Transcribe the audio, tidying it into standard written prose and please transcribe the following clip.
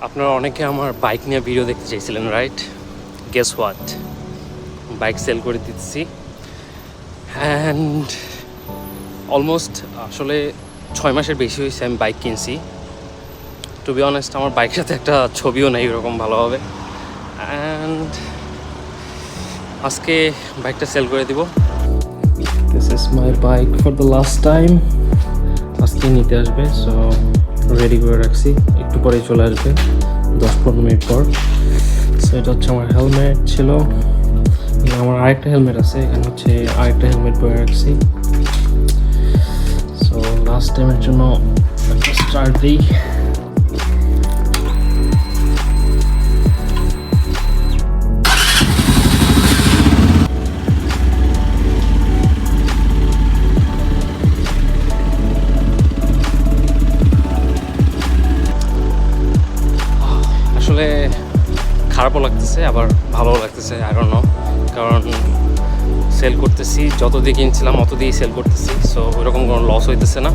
আপনারা অনেকে আমার বাইক নিয়ে ভিডিও দেখতে চাইছিলেন, right? Guess what, bike sell করে দিচ্ছি। অ্যান্ড অলমোস্ট আসলে 6 মাসের বেশি হয়েছে আমি বাইক কিনছি। টু বি অনেস্ট, আমার বাইকের সাথে একটা ছবিও নেই এরকম ভালোভাবে। অ্যান্ড আজকে বাইকটা সেল করে দিব। This is my bike for the last time. আজকে নিতে আসবে, সো রেডি করে রাখছি, একটু পরেই চলে আসবে, 10-15 মিনিট পর। সো এটা হচ্ছে আমার হেলমেট ছিল, আমার আরেকটা হেলমেট আছে, এখানে হচ্ছে আরেকটা হেলমেট পরে রাখছি। সো লাস্ট টাইমের জন্য স্টার্ট দিই। আসলে খারাপও লাগতেছে আবার ভালোও লাগতেছে, আই ডোন্ট নো, কারণ সেল করতেছি, যত দিয়ে কিনছিলাম অত দিয়েই সেল করতেছি। সো ওইরকম কোনো লস হইতেছে না।